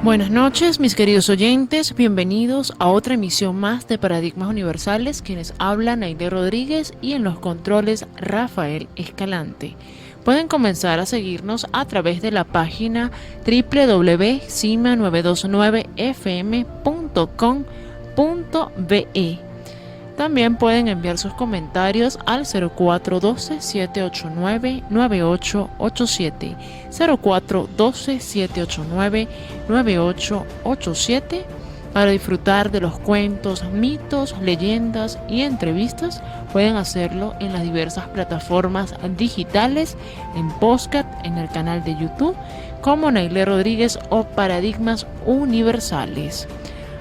Buenas noches, mis queridos oyentes. Bienvenidos a otra emisión más de Paradigmas Universales. Quienes hablan, Aide Rodríguez, y en los controles, Rafael Escalante. Pueden comenzar a seguirnos a través de la página www.cima929fm.com.be. También pueden enviar sus comentarios al 0412-789-9887, 0412-789-9887, para disfrutar de los cuentos, mitos, leyendas y entrevistas. Pueden hacerlo en las diversas plataformas digitales, en podcast, en el canal de YouTube, como Nailé Rodríguez o Paradigmas Universales.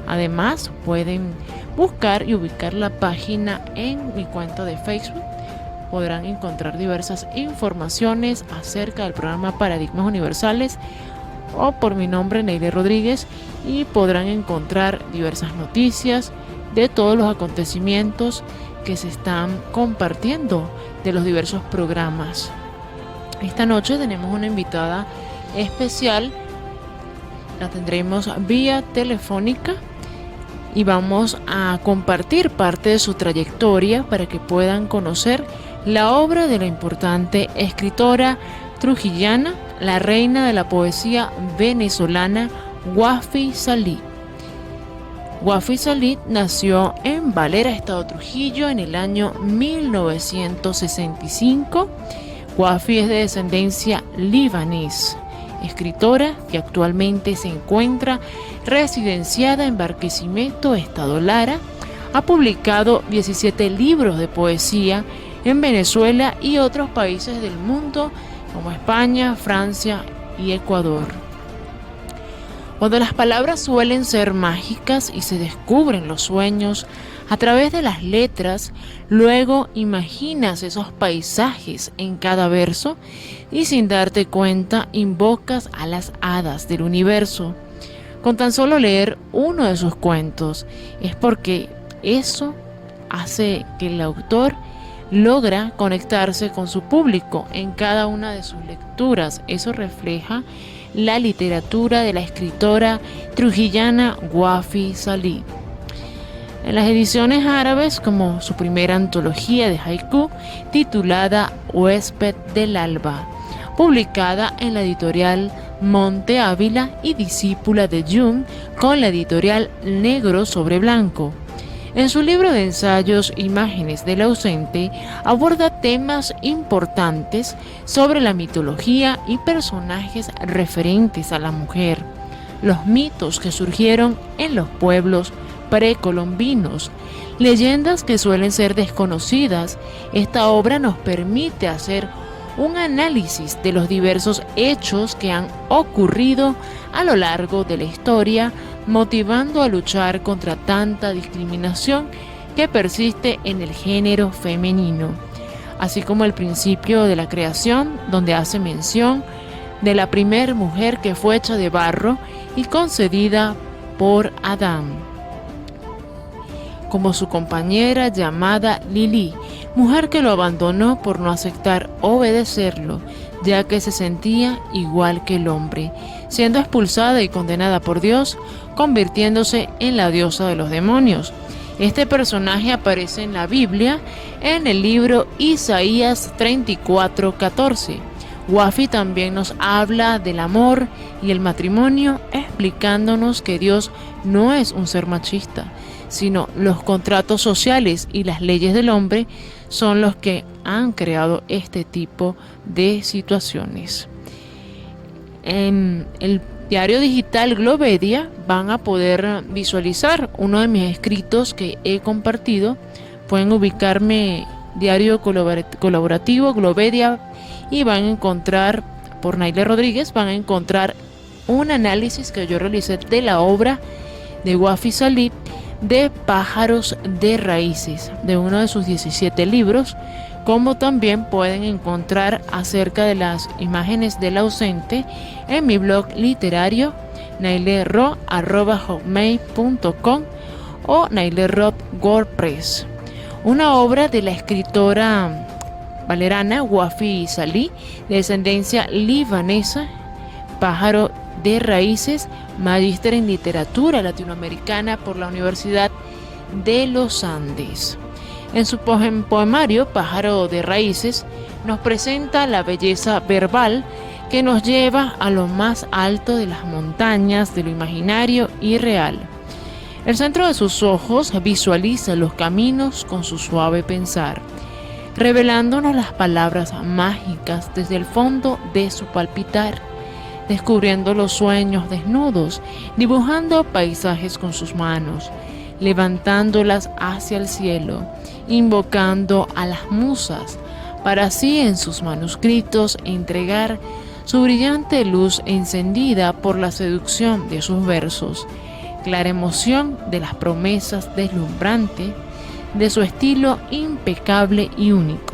Además, pueden buscar y ubicar la página en mi cuenta de Facebook. Podrán encontrar diversas informaciones acerca del programa Paradigmas Universales o por mi nombre, Nailé Rodríguez, y podrán encontrar diversas noticias de todos los acontecimientos que se están compartiendo de los diversos programas. Esta noche tenemos una invitada especial. La tendremos vía telefónica y vamos a compartir parte de su trayectoria para que puedan conocer la obra de la importante escritora trujillana, la reina de la poesía venezolana, Wafi Salí. Wafi Salí nació en Valera, Estado Trujillo, en el año 1965. Wafi es de descendencia libanés, escritora que actualmente se encuentra residenciada en Barquisimeto, Estado Lara. Ha publicado 17 libros de poesía en Venezuela y otros países del mundo como España, Francia y Ecuador. Cuando las palabras suelen ser mágicas y se descubren los sueños a través de las letras, luego imaginas esos paisajes en cada verso y sin darte cuenta invocas a las hadas del universo. Con tan solo leer uno de sus cuentos, es porque eso hace que el autor logra conectarse con su público en cada una de sus lecturas. Eso refleja la literatura de la escritora trujillana Wafi Salí. En las ediciones árabes, como su primera antología de haiku titulada Huésped del Alba, publicada en la editorial Monte Ávila y discípula de Jung con la editorial Negro sobre Blanco. En su libro de ensayos Imágenes del ausente, aborda temas importantes sobre la mitología y personajes referentes a la mujer, los mitos que surgieron en los pueblos precolombinos, leyendas que suelen ser desconocidas. Esta obra nos permite hacer un análisis de los diversos hechos que han ocurrido a lo largo de la historia, motivando a luchar contra tanta discriminación que persiste en el género femenino, así como el principio de la creación, donde hace mención de la primer mujer que fue hecha de barro y concedida por Adán, como su compañera llamada Lili, mujer que lo abandonó por no aceptar obedecerlo, ya que se sentía igual que el hombre, siendo expulsada y condenada por Dios, convirtiéndose en la diosa de los demonios. Este personaje aparece en la Biblia en el libro Isaías 34:14. Wafi también nos habla del amor y el matrimonio, explicándonos que Dios no es un ser machista, sino los contratos sociales y las leyes del hombre son los que han creado este tipo de situaciones. En el diario digital Globedia van a poder visualizar uno de mis escritos que he compartido. Pueden ubicarme diario colaborativo Globedia y van a encontrar, por Nailé Rodríguez, van a encontrar un análisis que yo realicé de la obra de Wafi Salí de Pájaros de Raíces, de uno de sus 17 libros, como también pueden encontrar acerca de las imágenes del ausente en mi blog literario nailero@hotmail.com o nailerod.wordpress. Una obra de la escritora valerana Wafi Salí, de descendencia libanesa, Pájaro de Raíces, magíster en literatura latinoamericana por la Universidad de los Andes. En su poemario Pájaro de Raíces nos presenta la belleza verbal que nos lleva a lo más alto de las montañas de lo imaginario y real. El centro de sus ojos visualiza los caminos con su suave pensar, revelándonos las palabras mágicas desde el fondo de su palpitar, descubriendo los sueños desnudos, dibujando paisajes con sus manos, levantándolas hacia el cielo, invocando a las musas, para así en sus manuscritos entregar su brillante luz encendida por la seducción de sus versos, clara emoción de las promesas deslumbrantes de su estilo impecable y único.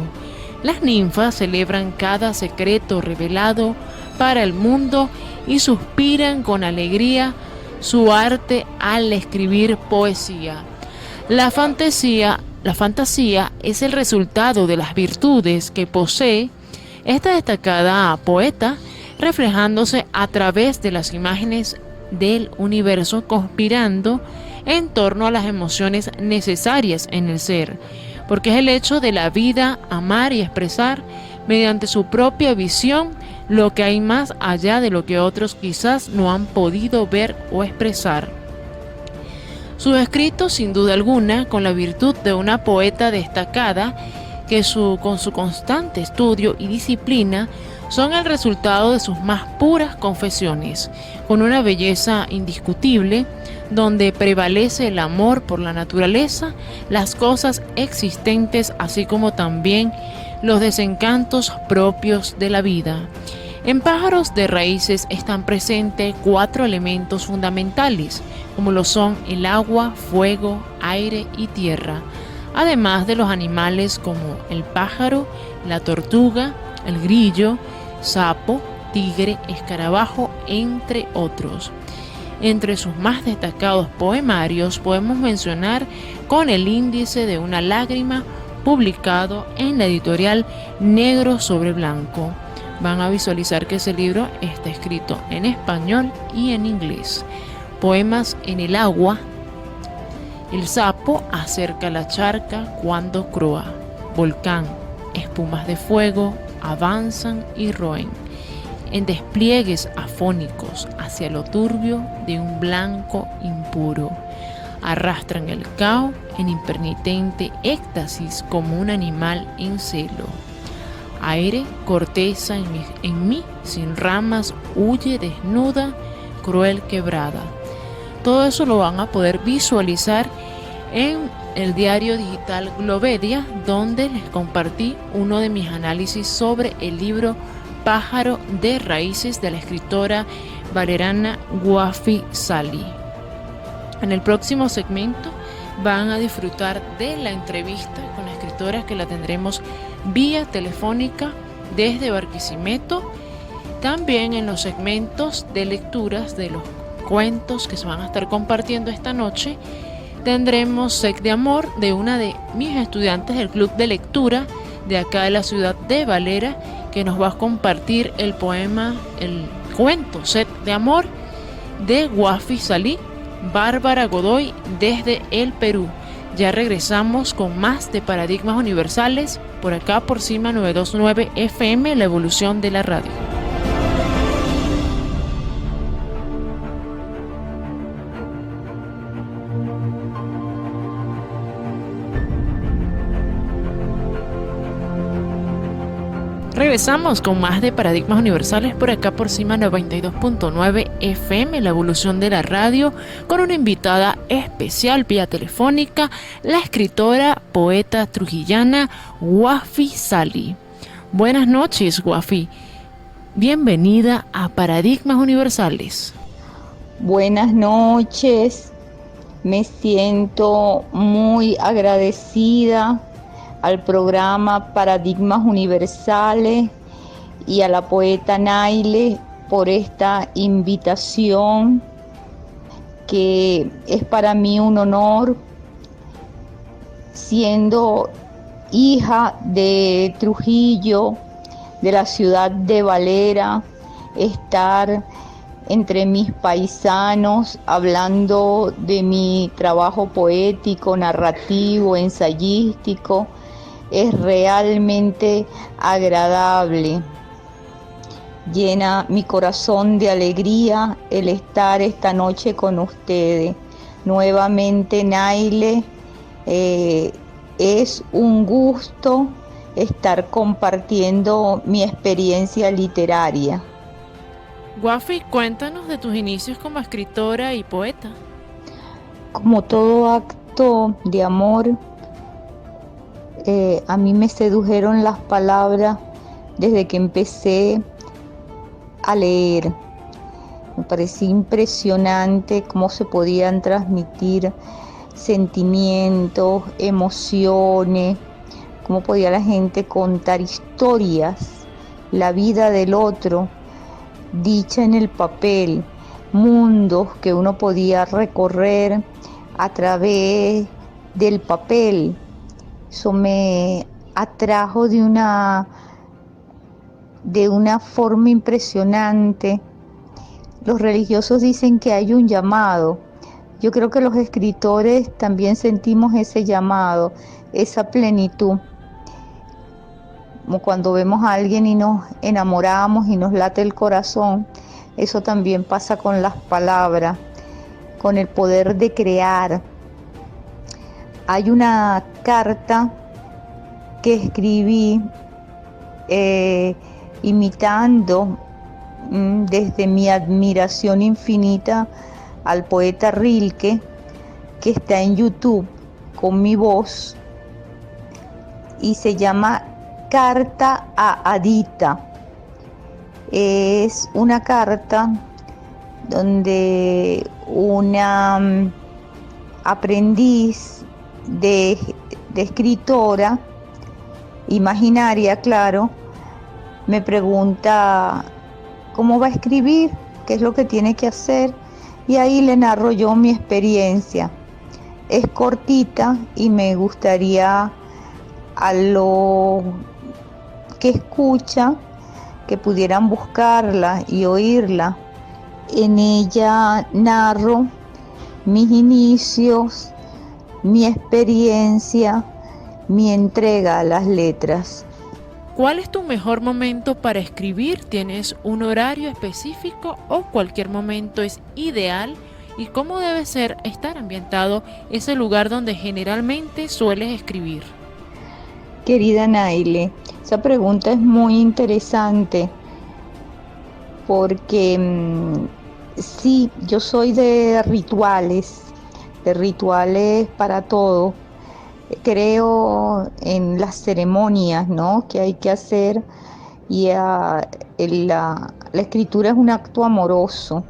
Las ninfas celebran cada secreto revelado para el mundo y suspiran con alegría su arte al escribir poesía. La fantasía es el resultado de las virtudes que posee esta destacada poeta, reflejándose a través de las imágenes del universo, conspirando en torno a las emociones necesarias en el ser, porque es el hecho de la vida amar y expresar mediante su propia visión lo que hay más allá de lo que otros quizás no han podido ver o expresar. Sus escritos, sin duda alguna, con la virtud de una poeta destacada, que con su constante estudio y disciplina son el resultado de sus más puras confesiones, con una belleza indiscutible, donde prevalece el amor por la naturaleza, las cosas existentes, así como también los desencantos propios de la vida. En Pájaros de Raíces están presentes 4 elementos fundamentales, como lo son el agua, fuego, aire y tierra, además de los animales como el pájaro, la tortuga, el grillo, sapo, tigre, escarabajo, entre otros. Entre sus más destacados poemarios podemos mencionar Con el índice de una lágrima, publicado en la editorial Negro sobre Blanco. Van a visualizar que ese libro está escrito en español y en inglés. Poemas en el agua. El sapo acerca la charca cuando croa. Volcán, espumas de fuego avanzan y roen en despliegues afónicos hacia lo turbio de un blanco impuro. Arrastran el caos en impenitente éxtasis como un animal en celo. Aire, corteza en mí sin ramas, huye desnuda, cruel quebrada. Todo eso lo van a poder visualizar en el diario digital Globedia, donde les compartí uno de mis análisis sobre el libro Pájaro de Raíces de la escritora valerana Wafi Sali. En el próximo segmento van a disfrutar de la entrevista con la escritora, que la tendremos vía telefónica desde Barquisimeto. También en los segmentos de lecturas de los cuentos que se van a estar compartiendo esta noche, tendremos Sed de Amor de una de mis estudiantes del club de lectura de acá de la ciudad de Valera, que nos va a compartir el cuento Sed de Amor de Wafi Salí, Bárbara Godoy desde el Perú. Ya regresamos con más de Paradigmas Universales por acá por CIMA 929 FM, la evolución de la radio. Regresamos con más de Paradigmas Universales por acá por CIMA 92.9 FM, la evolución de la radio, con una invitada especial vía telefónica, la escritora, poeta trujillana Wafi Sali. Buenas noches, Wafi. Bienvenida a Paradigmas Universales. Buenas noches. Me siento muy agradecida al programa Paradigmas Universales y a la poeta Naile por esta invitación, que es para mí un honor, siendo hija de Trujillo, de la ciudad de Valera, estar entre mis paisanos hablando de mi trabajo poético, narrativo, ensayístico. Es realmente agradable. Llena mi corazón de alegría el estar esta noche con ustedes. Nuevamente, Naile, es un gusto estar compartiendo mi experiencia literaria. Wafi, cuéntanos de tus inicios como escritora y poeta. Como todo acto de amor, a mí me sedujeron las palabras desde que empecé a leer. Me parecía impresionante cómo se podían transmitir sentimientos, emociones, cómo podía la gente contar historias, la vida del otro, dicha en el papel, mundos que uno podía recorrer a través del papel. Eso me atrajo de una forma impresionante. Los religiosos dicen que hay un llamado. Yo creo que los escritores también sentimos ese llamado, esa plenitud. Como cuando vemos a alguien y nos enamoramos y nos late el corazón, eso también pasa con las palabras, con el poder de crear. Hay una carta que escribí imitando desde mi admiración infinita al poeta Rilke, que está en YouTube con mi voz, y se llama Carta a Adita. Es una carta donde una aprendiz de escritora imaginaria, claro, me pregunta cómo va a escribir, qué es lo que tiene que hacer, y ahí le narro yo mi experiencia. Es cortita y me gustaría a lo que escucha que pudieran buscarla y oírla. En ella narro mis inicios, mi experiencia, mi entrega a las letras. ¿Cuál es tu mejor momento para escribir? ¿Tienes un horario específico o cualquier momento es ideal? ¿Y cómo debe ser estar ambientado ese lugar donde generalmente sueles escribir? Querida Naile, esa pregunta es muy interesante porque sí, yo soy de rituales para todo. Creo en las ceremonias, ¿no?, que hay que hacer, y la escritura es un acto amoroso.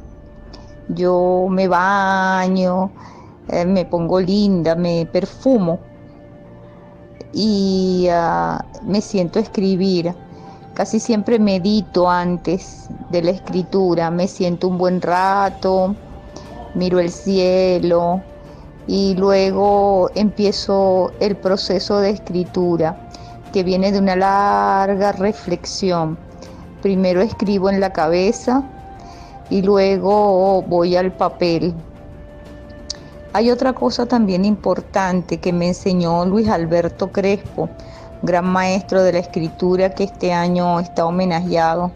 Yo me baño, me pongo linda, me perfumo y me siento a escribir. Casi siempre medito antes de la escritura, me siento un buen rato, miro el cielo y luego empiezo el proceso de escritura, que viene de una larga reflexión. Primero escribo en la cabeza y luego voy al papel. Hay otra cosa también importante que me enseñó Luis Alberto Crespo, gran maestro de la escritura que este año está homenajeado.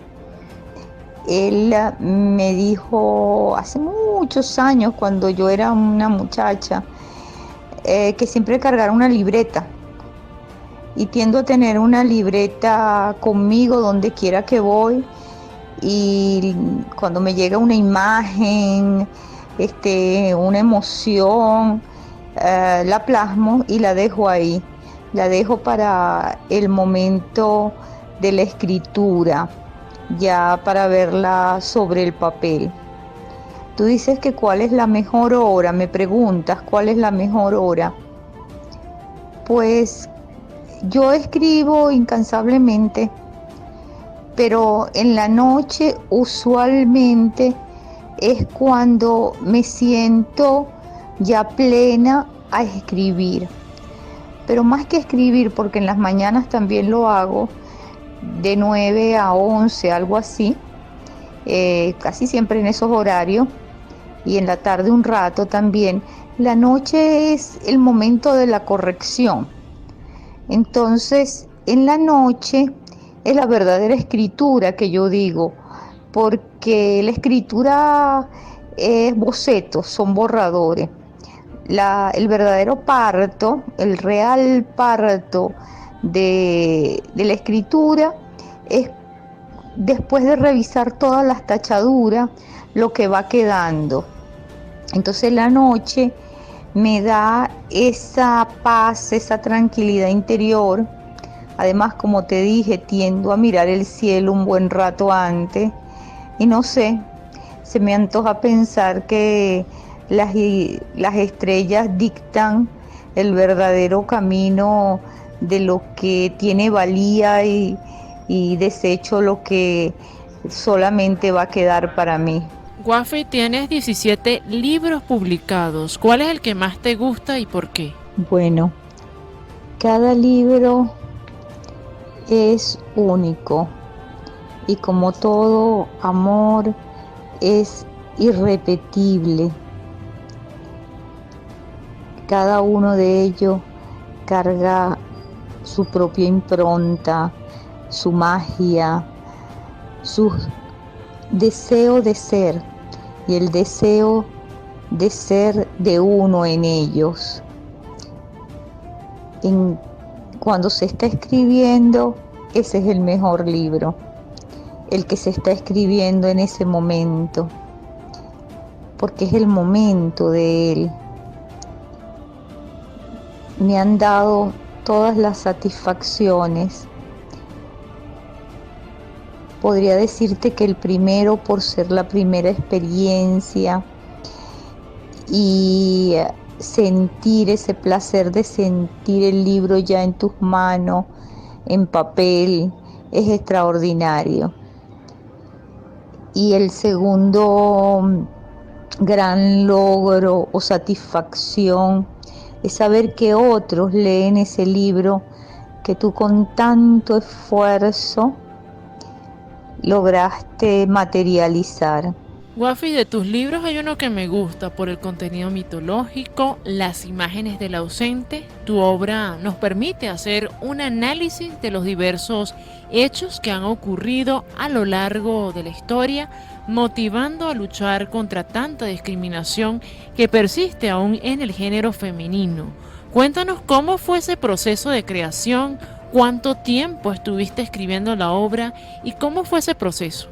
Él me dijo hace muchos años, cuando yo era una muchacha, que siempre cargara una libreta. Y tiendo a tener una libreta conmigo donde quiera que voy. Y cuando me llega una imagen, una emoción, la plasmo y la dejo ahí. La dejo para el momento de la escritura, ya para verla sobre el papel. Tú dices que cuál es la mejor hora, me preguntas cuál es la mejor hora. Pues yo escribo incansablemente, pero en la noche usualmente es cuando me siento ya plena a escribir. Pero más que escribir, porque en las mañanas también lo hago, de 9 a 11, algo así, casi siempre en esos horarios, y en la tarde un rato también. La noche es el momento de la corrección. Entonces, en la noche es la verdadera escritura que yo digo, porque la escritura es bocetos, son borradores. El verdadero parto, el real parto de la escritura es después de revisar todas las tachaduras, lo que va quedando. Entonces la noche me da esa paz, esa tranquilidad interior. Además, como te dije, tiendo a mirar el cielo un buen rato antes y no sé, se me antoja pensar que las estrellas dictan el verdadero camino de lo que tiene valía y desecho lo que solamente va a quedar para mí. Wafi, tienes 17 libros publicados. ¿Cuál es el que más te gusta y por qué? Bueno, cada libro es único y como todo amor es irrepetible. Cada uno de ellos carga su propia impronta, su magia, su deseo de ser y el deseo de ser de uno en ellos. Cuando se está escribiendo, ese es el mejor libro, el que se está escribiendo en ese momento, porque es el momento de él. Me han dado todas las satisfacciones. Podría decirte que el primero por ser la primera experiencia y sentir ese placer de sentir el libro ya en tus manos, en papel, es extraordinario. Y el segundo gran logro o satisfacción es saber que otros leen ese libro que tú con tanto esfuerzo lograste materializar. Wafi, de tus libros hay uno que me gusta por el contenido mitológico, las imágenes del ausente. Tu obra nos permite hacer un análisis de los diversos hechos que han ocurrido a lo largo de la historia, motivando a luchar contra tanta discriminación que persiste aún en el género femenino. Cuéntanos cómo fue ese proceso de creación, cuánto tiempo estuviste escribiendo la obra y cómo fue ese proceso.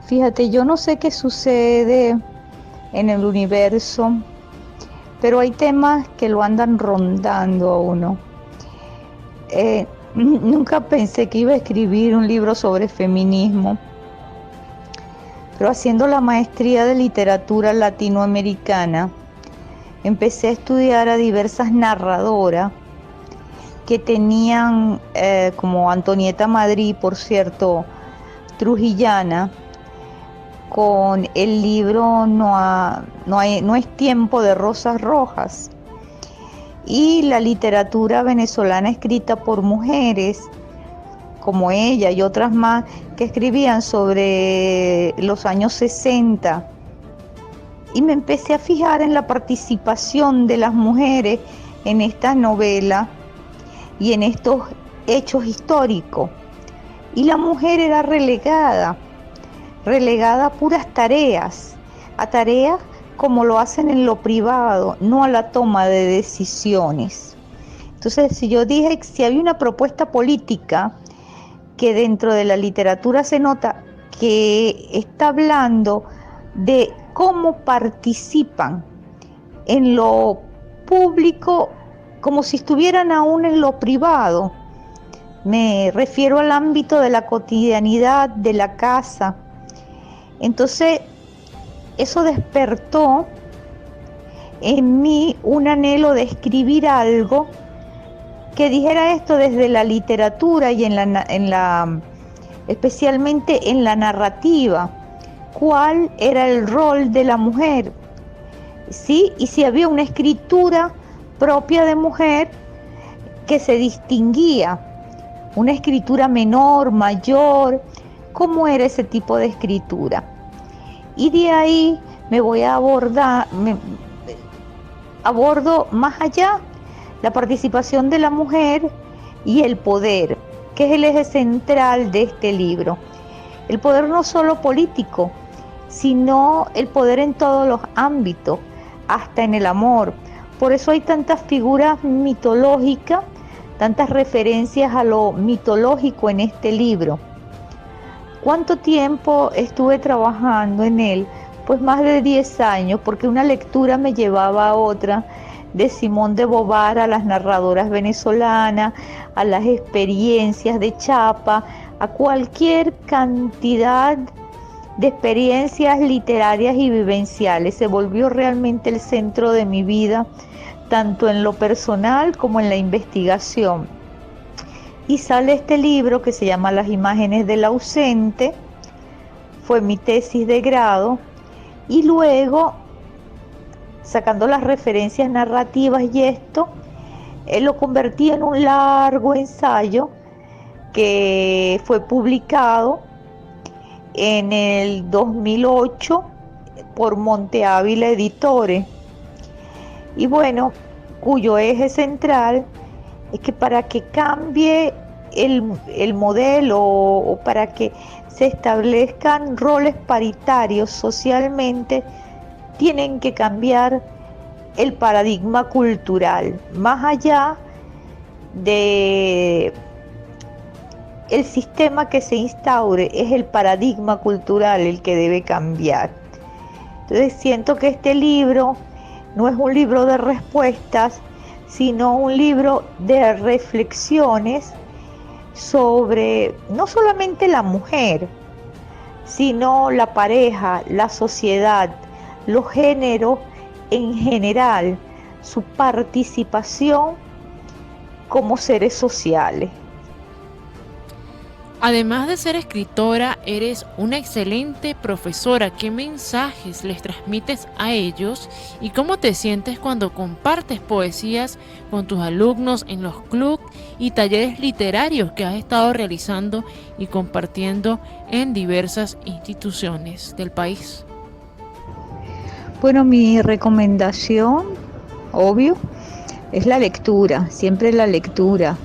Fíjate, yo no sé qué sucede en el universo, pero hay temas que lo andan rondando a uno. Nunca pensé que iba a escribir un libro sobre feminismo, pero haciendo la maestría de literatura latinoamericana, empecé a estudiar a diversas narradoras que tenían, como Antonieta Madrid, por cierto, trujillana, con el libro no es tiempo de rosas rojas, y la literatura venezolana escrita por mujeres como ella y otras más que escribían sobre los años 60, y me empecé a fijar en la participación de las mujeres en esta novela y en estos hechos históricos, y la mujer era relegada a puras tareas, a tareas como lo hacen en lo privado, no a la toma de decisiones. Entonces, si yo dije, si había una propuesta política que dentro de la literatura se nota que está hablando de cómo participan en lo público como si estuvieran aún en lo privado. Me refiero al ámbito de la cotidianidad, de la casa. Entonces, eso despertó en mí un anhelo de escribir algo que dijera esto desde la literatura y especialmente en la narrativa. ¿Cuál era el rol de la mujer? ¿Sí? Y si había una escritura propia de mujer que se distinguía, una escritura menor, mayor, cómo era ese tipo de escritura. Y de ahí me voy a abordo más allá la participación de la mujer y el poder, que es el eje central de este libro. El poder no solo político, sino el poder en todos los ámbitos, hasta en el amor. Por eso hay tantas figuras mitológicas, tantas referencias a lo mitológico en este libro. ¿Cuánto tiempo estuve trabajando en él? Pues más de 10 años, porque una lectura me llevaba a otra, de Simone de Beauvoir a las narradoras venezolanas, a las experiencias de Chapa, a cualquier cantidad de experiencias literarias y vivenciales. Se volvió realmente el centro de mi vida, tanto en lo personal como en la investigación. Y sale este libro que se llama Las imágenes del ausente, fue mi tesis de grado, y luego, sacando las referencias narrativas y esto, lo convertí en un largo ensayo que fue publicado en el 2008 por Monte Ávila Editores. Y bueno, cuyo eje central es que para que cambie el modelo o para que se establezcan roles paritarios socialmente, tienen que cambiar el paradigma cultural, más allá de el sistema que se instaure, es el paradigma cultural el que debe cambiar. Entonces siento que este libro no es un libro de respuestas, sino un libro de reflexiones sobre no solamente la mujer, sino la pareja, la sociedad, los géneros en general, su participación como seres sociales. Además de ser escritora, eres una excelente profesora. ¿Qué mensajes les transmites a ellos y cómo te sientes cuando compartes poesías con tus alumnos en los clubes y talleres literarios que has estado realizando y compartiendo en diversas instituciones del país? Bueno, mi recomendación, obvio, es la lectura, siempre la lectura.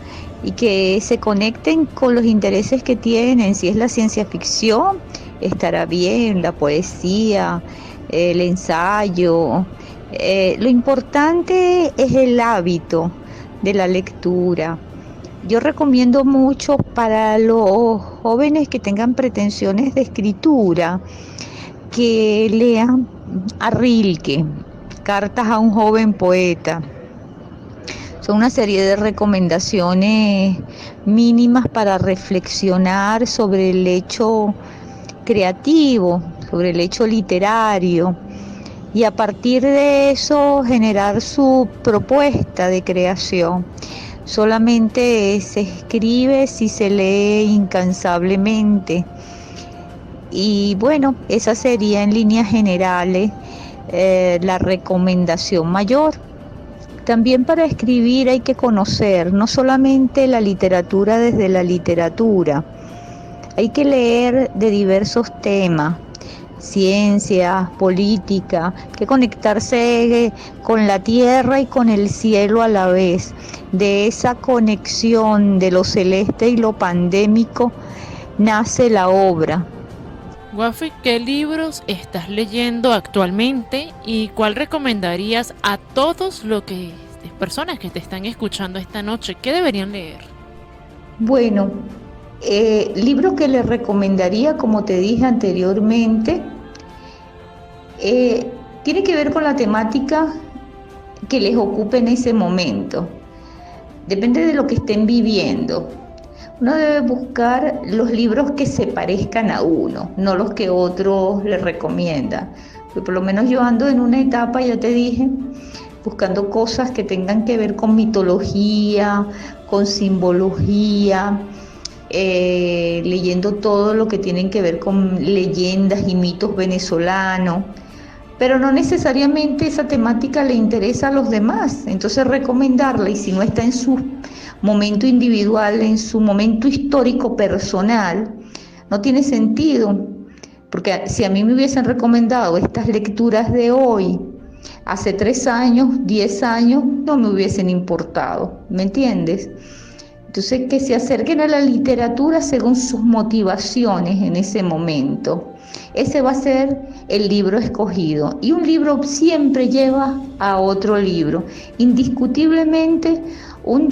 Y que se conecten con los intereses que tienen. Si es la ciencia ficción, estará bien, la poesía, el ensayo. Lo importante es el hábito de la lectura. Yo recomiendo mucho para los jóvenes que tengan pretensiones de escritura, que lean a Rilke, Cartas a un joven poeta. Son una serie de recomendaciones mínimas para reflexionar sobre el hecho creativo, sobre el hecho literario, y a partir de eso generar su propuesta de creación. Solamente se escribe si se lee incansablemente. Y bueno, esa sería en líneas generales la recomendación mayor. También para escribir hay que conocer no solamente la literatura desde la literatura, hay que leer de diversos temas, ciencia, política, que conectarse con la tierra y con el cielo a la vez. De esa conexión de lo celeste y lo pandémico nace la obra. Wafi, ¿qué libros estás leyendo actualmente y cuál recomendarías a todos las personas que te están escuchando esta noche? ¿Qué deberían leer? Bueno, libros que les recomendaría, como te dije anteriormente, tiene que ver con la temática que les ocupe en ese momento. Depende de lo que estén viviendo. Uno debe buscar los libros que se parezcan a uno, no los que otros le recomiendan. Porque por lo menos yo ando en una etapa, ya te dije, buscando cosas que tengan que ver con mitología, con simbología, leyendo todo lo que tienen que ver con leyendas y mitos venezolanos. Pero no necesariamente esa temática le interesa a los demás, entonces recomendarla, y si no está en su momento individual, en su momento histórico personal, No tiene sentido, porque si a mí me hubiesen recomendado estas lecturas de hoy, hace 3 años, 10 años, no me hubiesen importado, ¿me entiendes? Entonces, que se acerquen a la literatura según sus motivaciones en ese momento. Ese va a ser el libro escogido. Y un libro siempre lleva a otro libro. Indiscutiblemente, un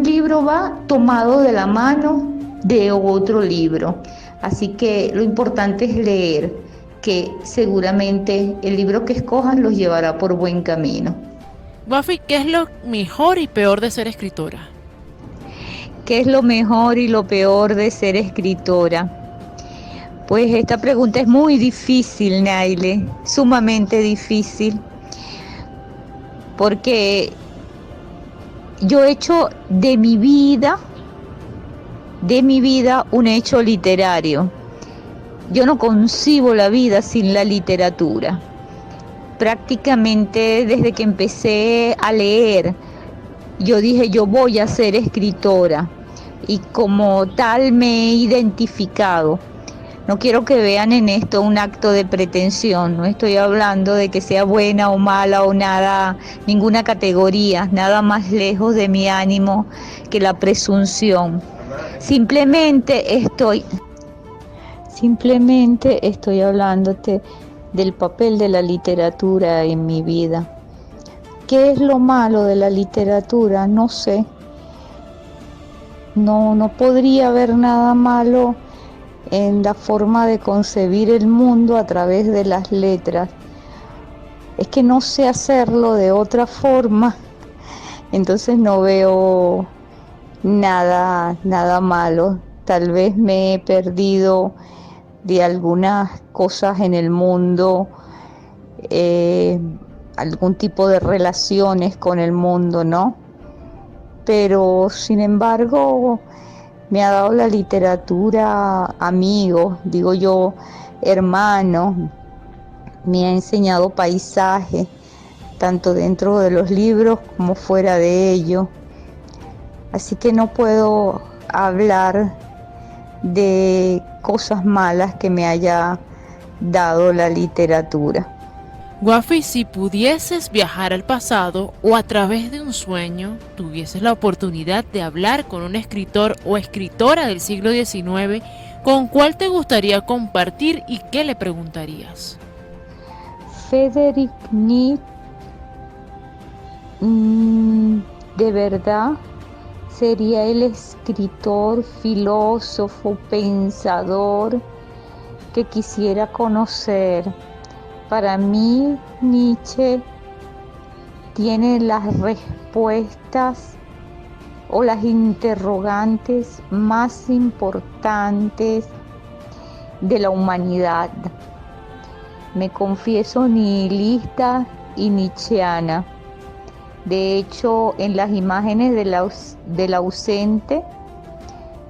libro va tomado de la mano de otro libro. Así que lo importante es leer, que seguramente el libro que escojas los llevará por buen camino. Buffy, ¿qué es lo mejor y peor de ser escritora? ¿Qué es lo mejor y lo peor de ser escritora? Pues esta pregunta es muy difícil, Naile, sumamente difícil, porque yo he hecho de mi vida un hecho literario. Yo no concibo la vida sin la literatura. Prácticamente desde que empecé a leer, yo dije, yo voy a ser escritora, y como tal me he identificado. No quiero que vean en esto un acto de pretensión, no estoy hablando de que sea buena o mala o nada, ninguna categoría, nada más lejos de mi ánimo que la presunción. Simplemente estoy hablándote del papel de la literatura en mi vida. ¿Qué es lo malo de la literatura? No sé. No podría haber nada malo en la forma de concebir el mundo a través de las letras. Es que no sé hacerlo de otra forma, entonces no veo nada malo. Tal vez me he perdido de algunas cosas en el mundo, algún tipo de relaciones con el mundo, ¿no? Pero sin embargo me ha dado la literatura amigos, digo yo, hermanos, me ha enseñado paisajes, tanto dentro de los libros como fuera de ellos. Así que no puedo hablar de cosas malas que me haya dado la literatura. Buffy, si pudieses viajar al pasado o a través de un sueño, tuvieses la oportunidad de hablar con un escritor o escritora del siglo XIX, ¿con cuál te gustaría compartir y qué le preguntarías? Friedrich Nietzsche, de verdad, sería el escritor, filósofo, pensador que quisiera conocer. Para mí, Nietzsche tiene las respuestas o las interrogantes más importantes de la humanidad. Me confieso nihilista y nietzscheana. De hecho, en las imágenes del ausente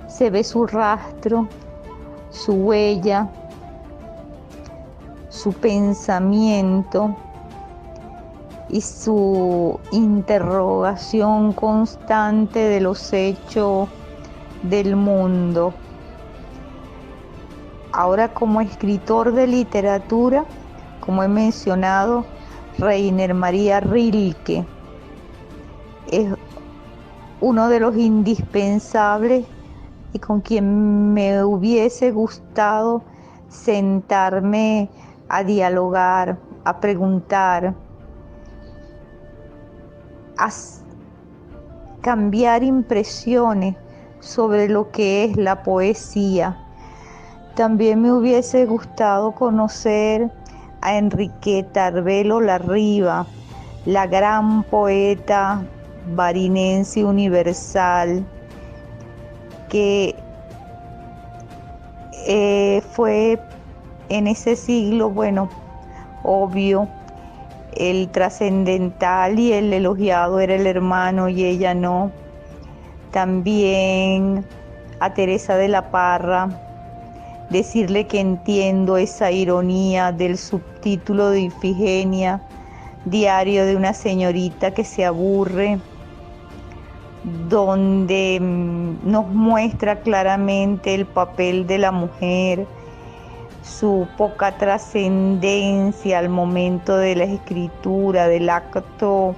se ve su rastro, su huella, su pensamiento y su interrogación constante de los hechos del mundo. Ahora, como escritor de literatura, como he mencionado, Rainer Maria Rilke es uno de los indispensables y con quien me hubiese gustado sentarme a dialogar, a preguntar, a cambiar impresiones sobre lo que es la poesía. También me hubiese gustado conocer a Enriqueta Arbelo Larriva, la gran poeta barinense universal, que fue en ese siglo, bueno, obvio, el trascendental y el elogiado era el hermano y ella no. También a Teresa de la Parra, decirle que entiendo esa ironía del subtítulo de Ifigenia, diario de una señorita que se aburre, donde nos muestra claramente el papel de la mujer, su poca trascendencia al momento de la escritura, del acto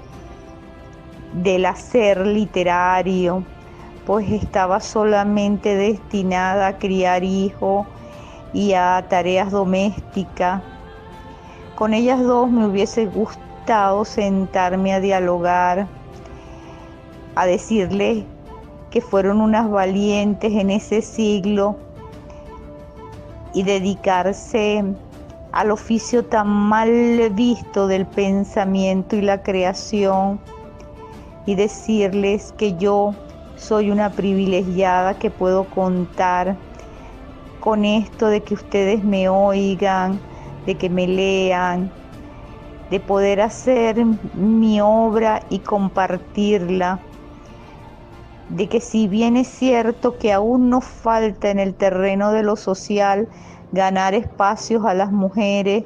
del hacer literario, pues estaba solamente destinada a criar hijos y a tareas domésticas. Con ellas dos me hubiese gustado sentarme a dialogar, a decirles que fueron unas valientes en ese siglo y dedicarse al oficio tan mal visto del pensamiento y la creación, y decirles que yo soy una privilegiada, que puedo contar con esto de que ustedes me oigan, de que me lean, de poder hacer mi obra y compartirla, de que si bien es cierto que aún nos falta en el terreno de lo social ganar espacios a las mujeres,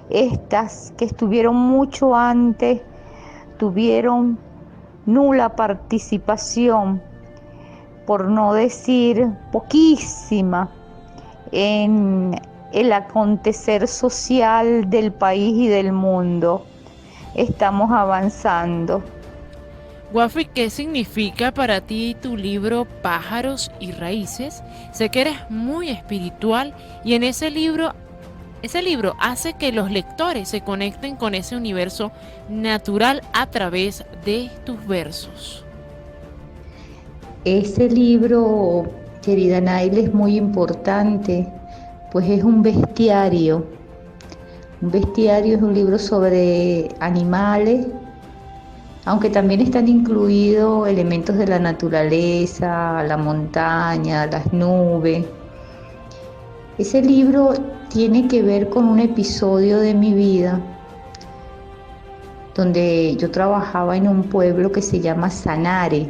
estas que estuvieron mucho antes tuvieron nula participación, por no decir poquísima, en el acontecer social del país y del mundo. Estamos avanzando. Wafi, ¿qué significa para ti tu libro Pájaros y Raíces? Sé que eres muy espiritual y en ese libro hace que los lectores se conecten con ese universo natural a través de tus versos. Ese libro, querida Nail, es muy importante, pues es un bestiario. Un bestiario es un libro sobre animales, aunque también están incluidos elementos de la naturaleza, la montaña, las nubes. Ese libro tiene que ver con un episodio de mi vida donde yo trabajaba en un pueblo que se llama Sanare,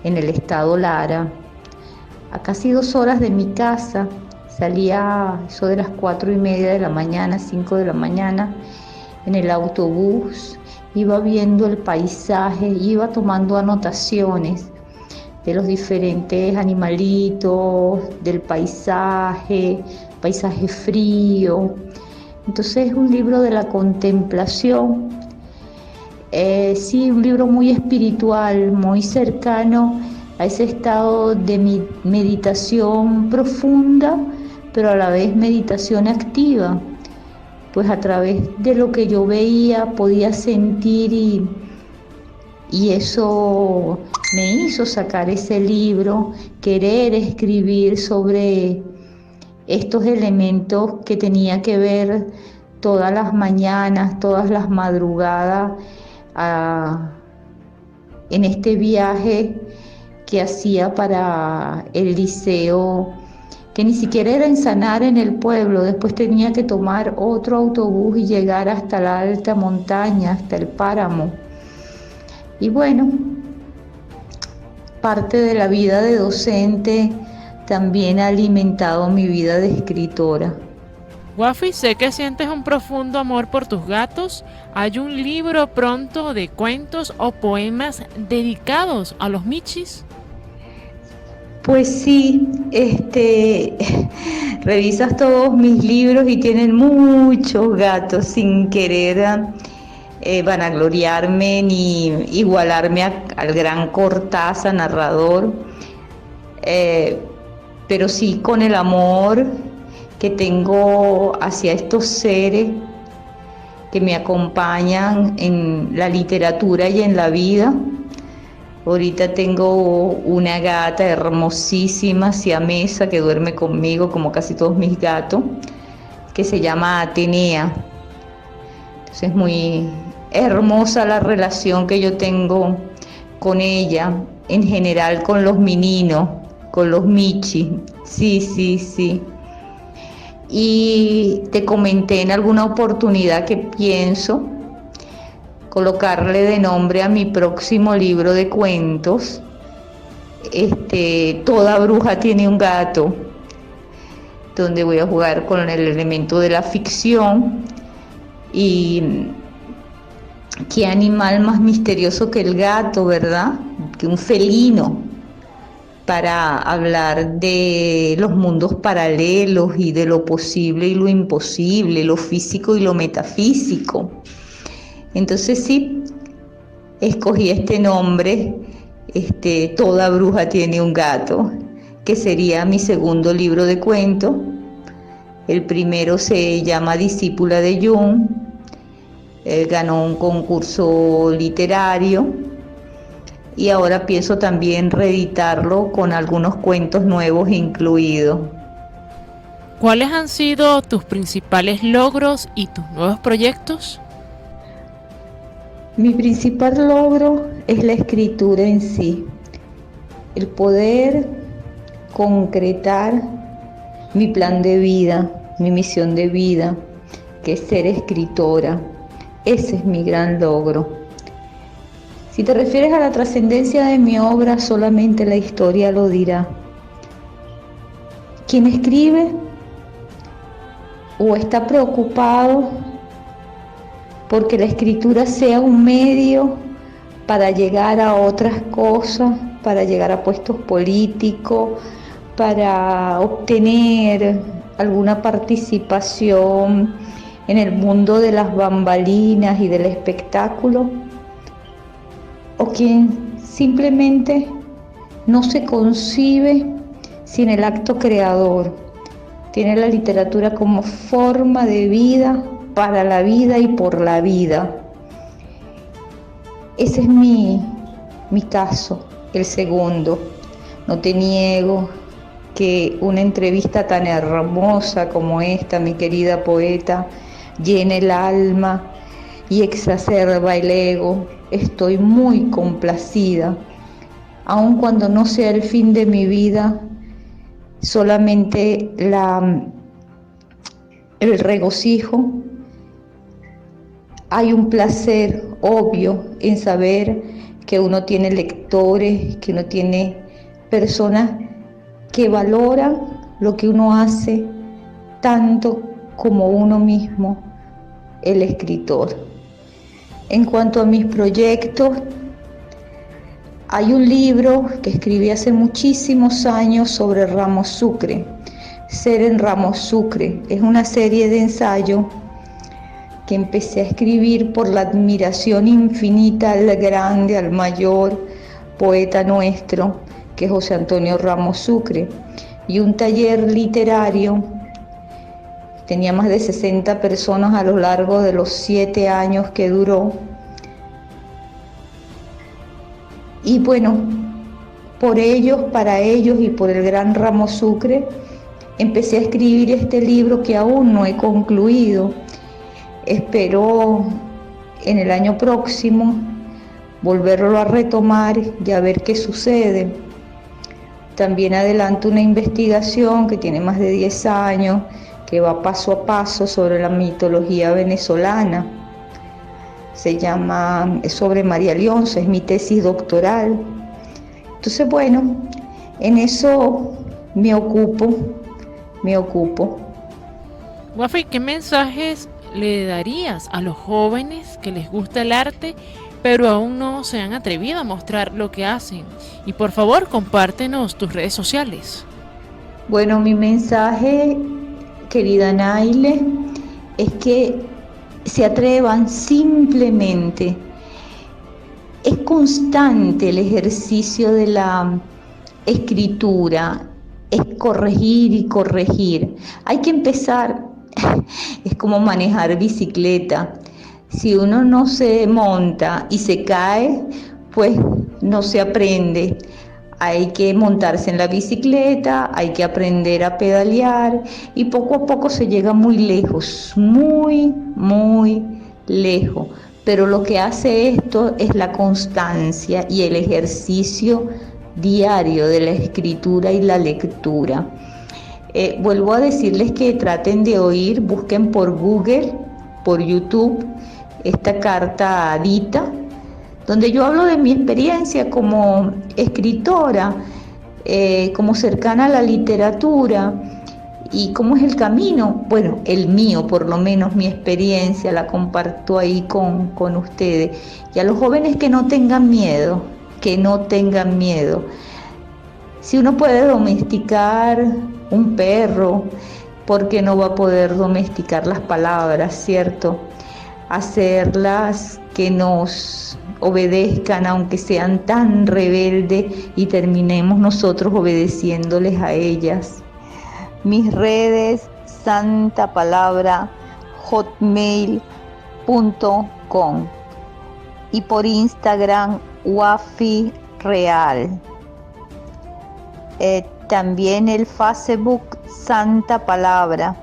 en el estado Lara. A casi 2 horas de mi casa, salía eso de las 4:30 de la mañana, 5 de la mañana, en el autobús, iba viendo el paisaje, iba tomando anotaciones de los diferentes animalitos, del paisaje frío. Entonces es un libro de la contemplación, sí, un libro muy espiritual, muy cercano a ese estado de meditación profunda, pero a la vez meditación activa, pues a través de lo que yo veía podía sentir y eso me hizo sacar ese libro, querer escribir sobre estos elementos que tenía que ver todas las mañanas, todas las madrugadas, en este viaje que hacía para el liceo, que ni siquiera era en Sanare, en el pueblo. Después tenía que tomar otro autobús y llegar hasta la alta montaña, hasta el páramo. Y bueno, parte de la vida de docente también ha alimentado mi vida de escritora. Wafi, sé que sientes un profundo amor por tus gatos. ¿Hay un libro pronto de cuentos o poemas dedicados a los michis? Pues sí, revisas todos mis libros y tienen muchos gatos, sin querer vanagloriarme ni igualarme al gran Cortázar, narrador, pero sí con el amor que tengo hacia estos seres que me acompañan en la literatura y en la vida. Ahorita tengo una gata hermosísima, siamesa, que duerme conmigo como casi todos mis gatos, que se llama Atenea. Entonces es muy hermosa la relación que yo tengo con ella, en general con los meninos, con los michis. Sí. Y te comenté en alguna oportunidad que pienso colocarle de nombre a mi próximo libro de cuentos, Toda bruja tiene un gato, donde voy a jugar con el elemento de la ficción. Y qué animal más misterioso que el gato, ¿verdad? que un felino para hablar de los mundos paralelos y de lo posible y lo imposible, lo físico y lo metafísico. Entonces sí, escogí este nombre, Toda bruja tiene un gato, que sería mi segundo libro de cuentos. El primero se llama Discípula de Jung. Él ganó un concurso literario y ahora pienso también reeditarlo con algunos cuentos nuevos incluidos. ¿Cuáles han sido tus principales logros y tus nuevos proyectos? Mi principal logro es la escritura en sí, el poder concretar mi plan de vida, mi misión de vida, que es ser escritora. Ese es mi gran logro. Si te refieres a la trascendencia de mi obra, solamente la historia lo dirá. Quien escribe o está preocupado porque la escritura sea un medio para llegar a otras cosas, para llegar a puestos políticos, para obtener alguna participación en el mundo de las bambalinas y del espectáculo, o quien simplemente no se concibe sin el acto creador, tiene la literatura como forma de vida, para la vida y por la vida. Ese es mi caso, el segundo. No te niego que una entrevista tan hermosa como esta, mi querida poeta, llena el alma y exacerba el ego. Estoy muy complacida, aun cuando no sea el fin de mi vida, solamente el regocijo. Hay un placer obvio en saber que uno tiene lectores, que uno tiene personas que valoran lo que uno hace tanto como uno mismo, el escritor. En cuanto a mis proyectos, hay un libro que escribí hace muchísimos años sobre Ramos Sucre, Ser en Ramos Sucre. Es una serie de ensayos que empecé a escribir por la admiración infinita al grande, al mayor poeta nuestro, que es José Antonio Ramos Sucre, y un taller literario. Tenía más de 60 personas a lo largo de los 7 años que duró. Y bueno, por ellos, para ellos y por el gran Ramos Sucre, empecé a escribir este libro que aún no he concluido. Espero en el año próximo volverlo a retomar y a ver qué sucede. También adelanto una investigación que tiene más de 10 años, que va paso a paso sobre la mitología venezolana. Es sobre María Leonza, es mi tesis doctoral. Entonces, bueno, en eso me ocupo. Wafi, ¿qué mensajes le darías a los jóvenes que les gusta el arte, pero aún no se han atrevido a mostrar lo que hacen? Y por favor, compártenos tus redes sociales. Bueno, mi mensaje, querida Naile, es que se atrevan simplemente. Es constante el ejercicio de la escritura, es corregir y corregir. Hay que empezar, es como manejar bicicleta. Si uno no se monta y se cae, pues no se aprende. Hay que montarse en la bicicleta, hay que aprender a pedalear y poco a poco se llega muy lejos, muy lejos. Pero lo que hace esto es la constancia y el ejercicio diario de la escritura y la lectura. Vuelvo a decirles que traten de oír, busquen por Google, por YouTube, esta carta Dita, donde yo hablo de mi experiencia como escritora, como cercana a la literatura y cómo es el camino. Bueno, el mío, por lo menos mi experiencia, la comparto ahí con ustedes. Y a los jóvenes que no tengan miedo, que no tengan miedo. Si uno puede domesticar un perro, ¿por qué no va a poder domesticar las palabras, cierto? Hacerlas que nos obedezcan, aunque sean tan rebeldes, y terminemos nosotros obedeciéndoles a ellas. Mis redes, Santa Palabra, hotmail.com, y por Instagram, Wafi Real. También el Facebook, Santa Palabra.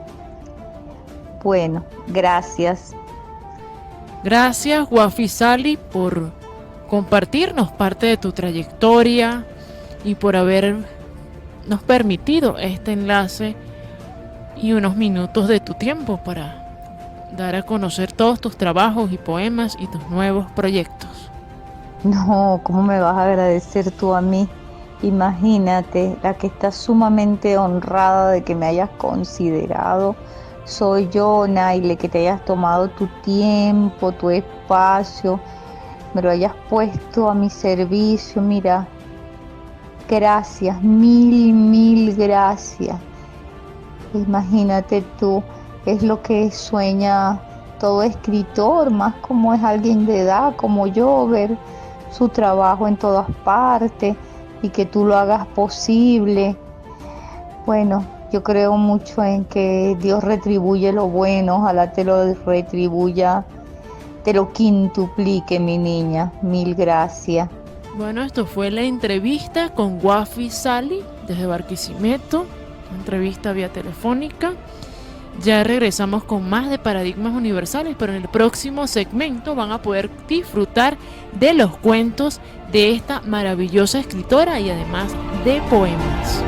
Bueno, gracias. Gracias, Wafi Sally, por compartirnos parte de tu trayectoria y por habernos permitido este enlace y unos minutos de tu tiempo para dar a conocer todos tus trabajos y poemas y tus nuevos proyectos. No, ¿cómo me vas a agradecer tú a mí? Imagínate, la que está sumamente honrada de que me hayas considerado soy yo, Naile, que te hayas tomado tu tiempo, tu espacio, me lo hayas puesto a mi servicio. Mira, gracias, mil gracias. Imagínate tú, es lo que sueña todo escritor, más como es alguien de edad como yo, ver su trabajo en todas partes y que tú lo hagas posible. Bueno, yo creo mucho en que Dios retribuye lo bueno, ojalá te lo retribuya, te lo quintuplique, mi niña. Mil gracias. Bueno, esto fue la entrevista con Wafi Sally desde Barquisimeto, una entrevista vía telefónica. Ya regresamos con más de Paradigmas Universales, pero en el próximo segmento van a poder disfrutar de los cuentos de esta maravillosa escritora y además de poemas.